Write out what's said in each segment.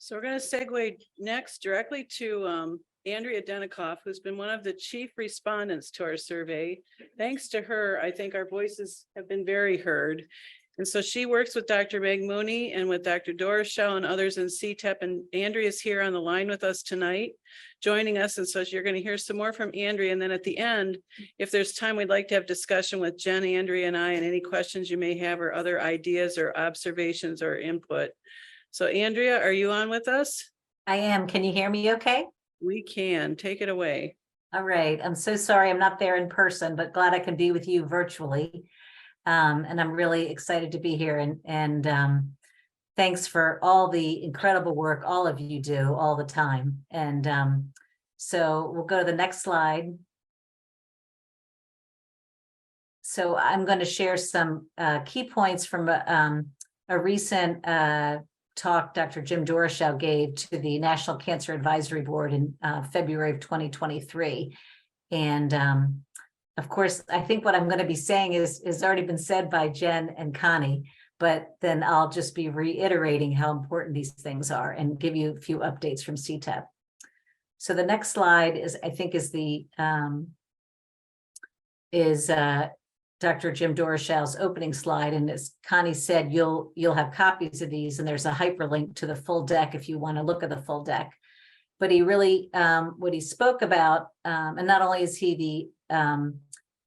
So we're going to segue next directly to Andrea Denikoff, who's been one of the chief respondents to our survey. Thanks to her, I think our voices have been very heard. And so she works with Dr. Meg Mooney and with Dr. Dorschel and others in CTEP. And Andrea is here on the line with us tonight, joining us. And so you're going to hear some more from Andrea. And then at the end, if there's time, we'd like to have discussion with Jen, Andrea, and I, and any questions you may have or other ideas or observations or input. So Andrea, are you on with us? I am. Can you hear me okay? We can. Take it away. All right. I'm so sorry I'm not there in person, but glad I can be with you virtually. And I'm really excited to be here. And thanks for all the incredible work all of you do all the time. And so we'll go to the next slide. So I'm going to share some key points from a recent talk Dr. Jim Dorschel gave to the National Cancer Advisory Board in February of 2023. And of course, I think what I'm going to be saying is already been said by Jen and Connie, but then I'll just be reiterating how important these things are and give you a few updates from CTEP. So the next slide is, I think, is the Dr. Jim Dorschel's opening slide, and as Connie said, you'll have copies of these, and there's a hyperlink to the full deck if you want to look at the full deck. But he really, what he spoke about, and not only is he the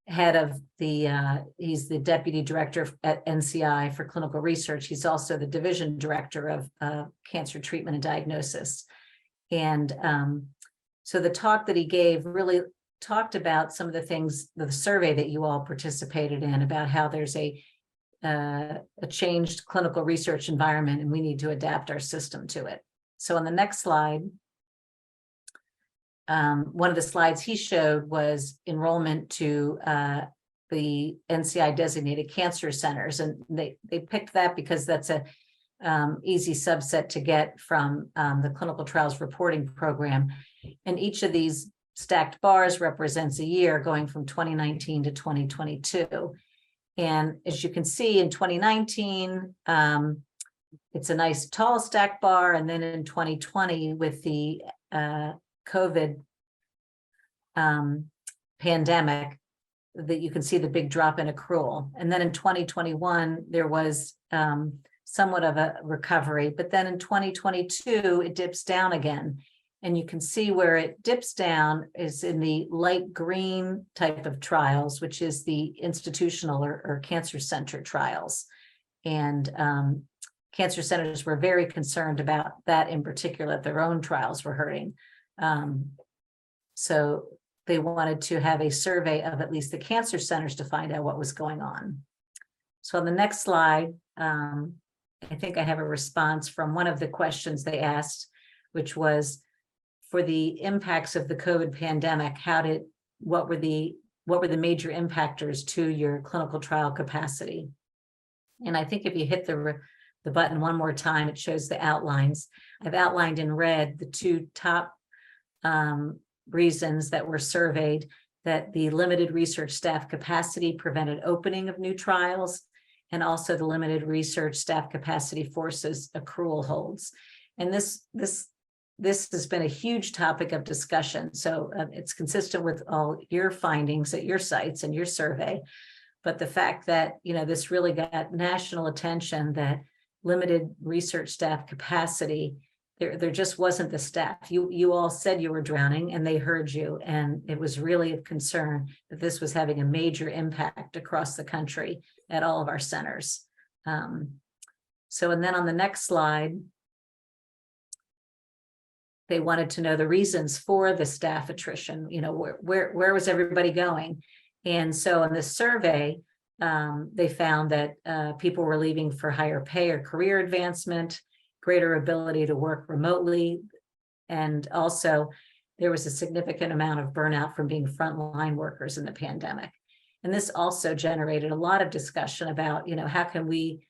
head of the, he's the deputy director at NCI for clinical research. He's also the division director of cancer treatment and diagnosis. And so the talk that he gave really talked about some of the things, the survey that you all participated in, about how there's a changed clinical research environment and we need to adapt our system to it. So on the next slide, one of the slides he showed was enrollment to the NCI designated cancer centers. And they picked that because that's a easy subset to get from the clinical trials reporting program. And each of these stacked bars represents a year going from 2019 to 2022. And as you can see in 2019, it's a nice tall stacked bar. And then in 2020 with the COVID pandemic, that you can see the big drop in accrual. And then in 2021, there was somewhat of a recovery, but then in 2022, it dips down again. And you can see where it dips down is in the light green type of trials, which is the institutional or cancer center trials. And cancer centers were very concerned about that in particular, their own trials were hurting. So they wanted to have a survey of at least the cancer centers to find out what was going on. So on the next slide, I think I have a response from one of the questions they asked, which was, for the impacts of the COVID pandemic, what were the major impactors to your clinical trial capacity? And I think if you hit the button one more time, it shows the outlines. I've outlined in red the two top reasons that were surveyed, that the limited research staff capacity prevented opening of new trials, and also the limited research staff capacity forces accrual holds. And this has been a huge topic of discussion. So it's consistent with all your findings at your sites and your survey. But the fact that, this really got national attention, that limited research staff capacity, there just wasn't the staff. You all said you were drowning and they heard you. And it was really of concern that this was having a major impact across the country at all of our centers. And then on the next slide, they wanted to know the reasons for the staff attrition. Where was everybody going? And so in this survey, they found that people were leaving for higher pay or career advancement, greater ability to work remotely, and also there was a significant amount of burnout from being frontline workers in the pandemic. And this also generated a lot of discussion about, how can we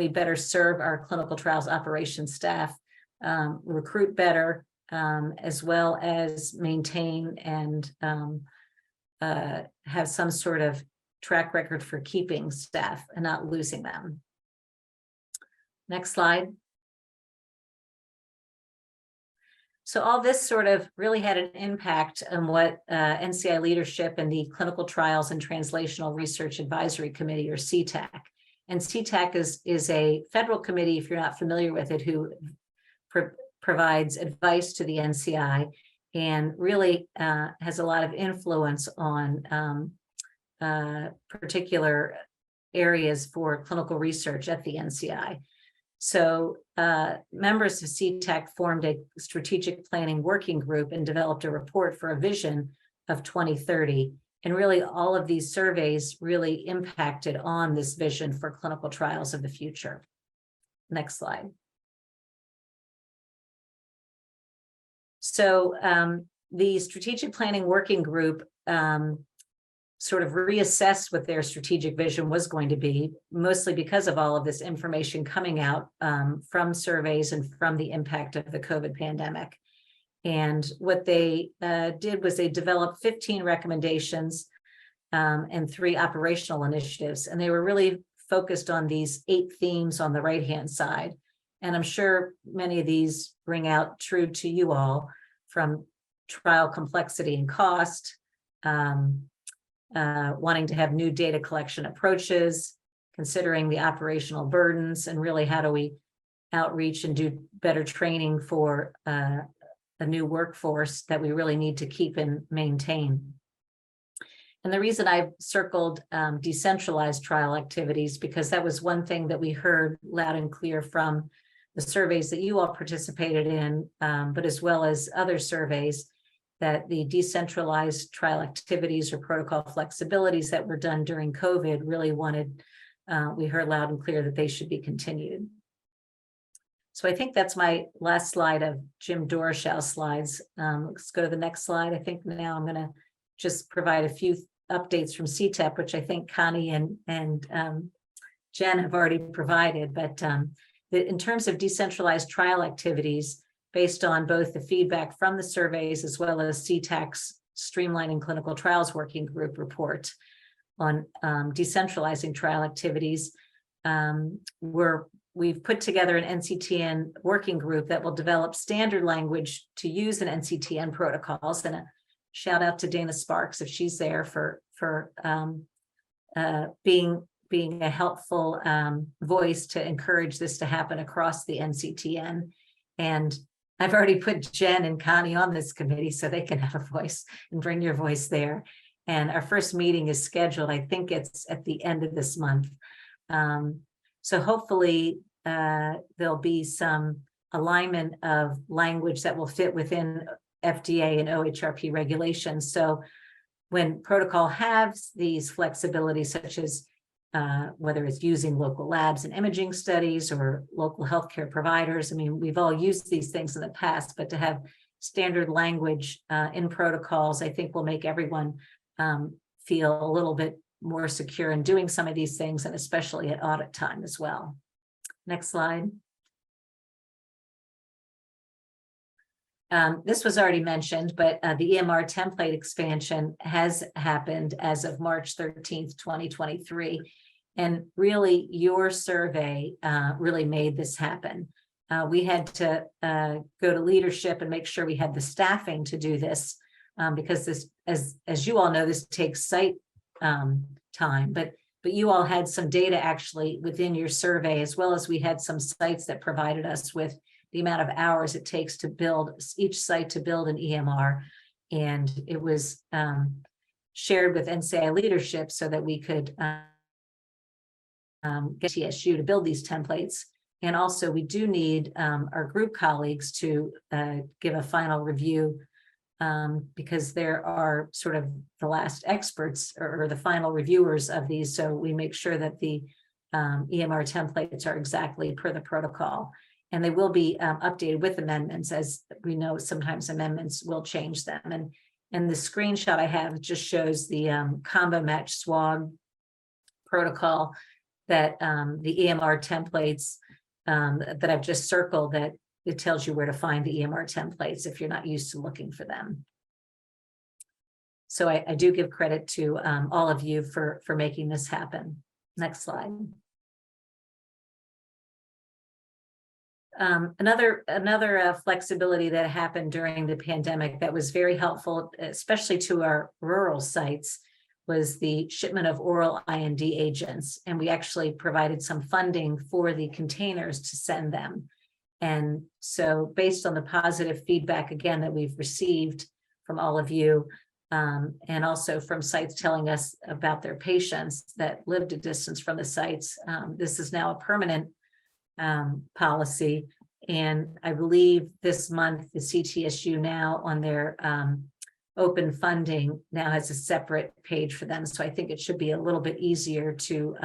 better serve our clinical trials operations staff, recruit better, as well as maintain and have some sort of track record for keeping staff and not losing them. Next slide. So all this sort of really had an impact on what NCI leadership and the Clinical Trials and Translational Research Advisory Committee, or CTAC. And CTAC is a federal committee, if you're not familiar with it, who provides advice to the NCI and really has a lot of influence on particular areas for clinical research at the NCI. So members of CTAC formed a strategic planning working group and developed a report for a vision of 2030. And really all of these surveys really impacted on this vision for clinical trials of the future. Next slide. So the strategic planning working group sort of reassessed what their strategic vision was going to be, mostly because of all of this information coming out from surveys and from the impact of the COVID pandemic. And what they did was they developed 15 recommendations and 3 operational initiatives. And they were really focused on these 8 themes on the right-hand side. And I'm sure many of these ring out true to you all, from trial complexity and cost, wanting to have new data collection approaches, considering the operational burdens, and really how do we outreach and do better training for a new workforce that we really need to keep and maintain. And the reason I've circled decentralized trial activities, because that was one thing that we heard loud and clear from the surveys that you all participated in, but as well as other surveys, that the decentralized trial activities or protocol flexibilities that were done during COVID really we heard loud and clear that they should be continued. So I think that's my last slide of Jim Dorschau's slides. Let's go to the next slide. I think now I'm going to just provide a few updates from CTEP, which I think Connie and Jen have already provided. But in terms of decentralized trial activities, based on both the feedback from the surveys as well as CTAC's Streamlining Clinical Trials Working Group report on decentralizing trial activities, we've put together an NCTN working group that will develop standard language to use in NCTN protocols. And a shout out to Dana Sparks, if she's there, for being a helpful voice to encourage this to happen across the NCTN. And I've already put Jen and Connie on this committee so they can have a voice and bring your voice there. And our first meeting is scheduled, I think it's at the end of this month. So hopefully there'll be some alignment of language that will fit within FDA and OHRP regulations. So when protocol has these flexibilities, such as whether it's using local labs and imaging studies or local healthcare providers. I mean, we've all used these things in the past, but to have standard language in protocols, I think will make everyone feel a little bit more secure in doing some of these things, and especially at audit time as well. Next slide. This was already mentioned, but the EMR template expansion has happened as of March 13th, 2023. And really, your survey really made this happen. We had to go to leadership and make sure we had the staffing to do this, because this, as you all know, this takes site time. But you all had some data actually within your survey, as well as we had some sites that provided us with the amount of hours it takes to build each site to build an EMR. And it was shared with NCI leadership so that we could get TSU to build these templates. And also we do need our group colleagues to give a final review, because there are sort of the last experts or the final reviewers of these. So we make sure that the EMR templates are exactly per the protocol. And they will be updated with amendments, as we know sometimes amendments will change them. And the screenshot I have just shows the combo match SWOG protocol that the EMR templates that I've just circled, that it tells you where to find the EMR templates if you're not used to looking for them. So I do give credit to all of you for making this happen. Next slide. Another flexibility that happened during the pandemic that was very helpful, especially to our rural sites, was the shipment of oral IND agents. And we actually provided some funding for the containers to send them. And so based on the positive feedback, again, that we've received from all of you, and also from sites telling us about their patients that lived a distance from the sites, this is now a permanent policy. And I believe this month, the CTSU now on their open funding now has a separate page for them. So I think it should be a little bit easier to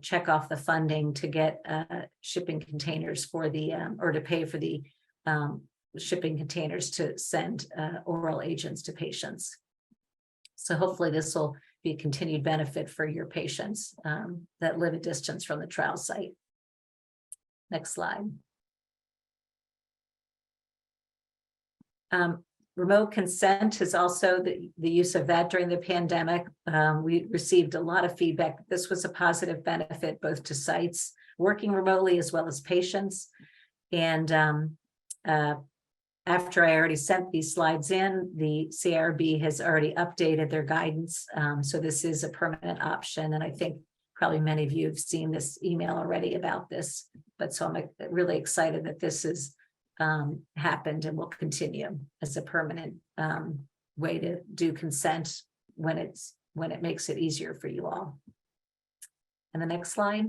check off the funding to get shipping containers for the, or to pay for the shipping containers to send oral agents to patients. So hopefully this will be a continued benefit for your patients that live a distance from the trial site. Next slide. Remote consent is also the use of that during the pandemic. We received a lot of feedback. This was a positive benefit both to sites working remotely as well as patients. And after I already sent these slides in, the CRB has already updated their guidance. So this is a permanent option. And I think probably many of you have seen this email already about this. But so I'm really excited that this has happened and will continue as a permanent way to do consent when it makes it easier for you all. And the next slide.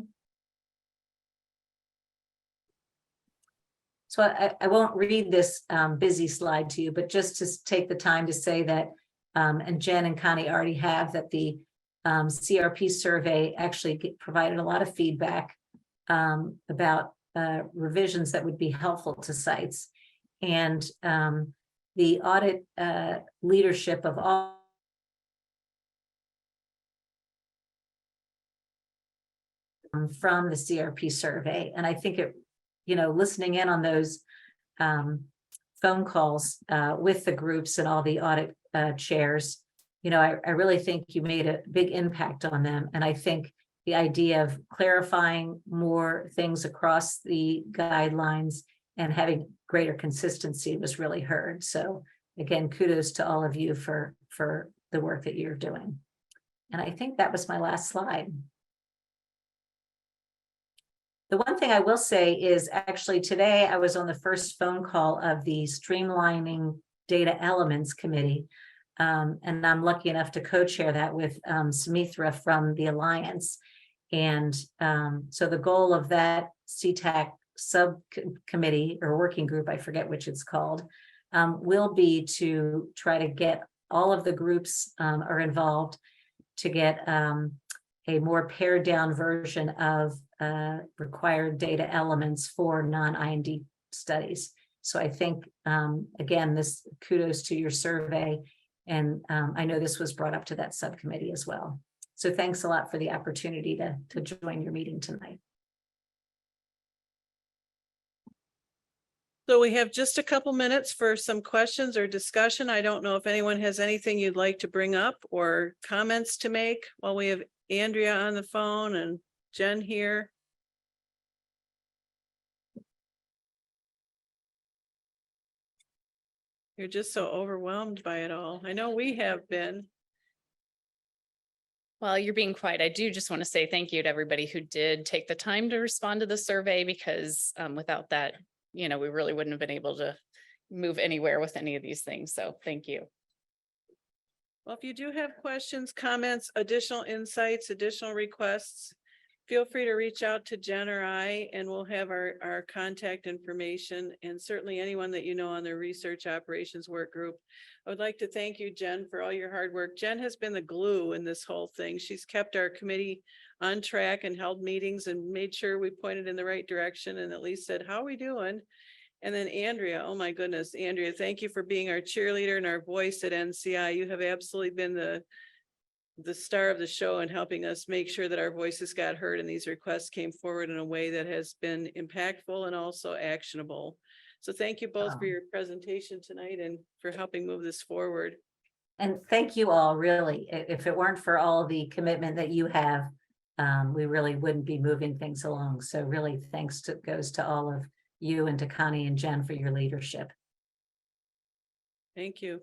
So I won't read this busy slide to you, but just to take the time to say that, and Jen and Connie already have, that the CRP survey actually provided a lot of feedback about revisions that would be helpful to sites. And the audit leadership of all from the CRP survey. And I think it, listening in on those phone calls with the groups and all the audit chairs, I really think you made a big impact on them. And I think the idea of clarifying more things across the guidelines and having greater consistency was really heard. So again, kudos to all of you for the work that you're doing. And I think that was my last slide. The one thing I will say is actually today I was on the first phone call of the Streamlining Data Elements Committee. And I'm lucky enough to co-chair that with Sumitra from the Alliance. And so the goal of that CTAC subcommittee or working group, I forget which it's called, will be to try to get all of the groups are involved to get a more pared down version of required data elements for non-IND studies. So I think, again, this kudos to your survey. And I know this was brought up to that subcommittee as well. So thanks a lot for the opportunity to join your meeting tonight. So we have just a couple minutes for some questions or discussion. I don't know if anyone has anything you'd like to bring up or comments to make while we have Andrea on the phone and Jen here. You're just so overwhelmed by it all. I know we have been. Well, you're being quiet. I do just want to say thank you to everybody who did take the time to respond to the survey, because without that, we really wouldn't have been able to move anywhere with any of these things. So thank you. Well, if you do have questions, comments, additional insights, additional requests, feel free to reach out to Jen or I, and we'll have our contact information, and certainly anyone that on the research operations work group. I would like to thank you, Jen, for all your hard work. Jen has been the glue in this whole thing. She's kept our committee on track and held meetings and made sure we pointed in the right direction and at least said, how are we doing? And then Andrea, oh my goodness, Andrea, thank you for being our cheerleader and our voice at NCI. You have absolutely been the star of the show and helping us make sure that our voices got heard and these requests came forward in a way that has been impactful and also actionable. So thank you both for your presentation tonight and for helping move this forward. And thank you all, really. If it weren't for all the commitment that you have we really wouldn't be moving things along. So really goes to all of you and to Connie and Jen for your leadership. Thank you.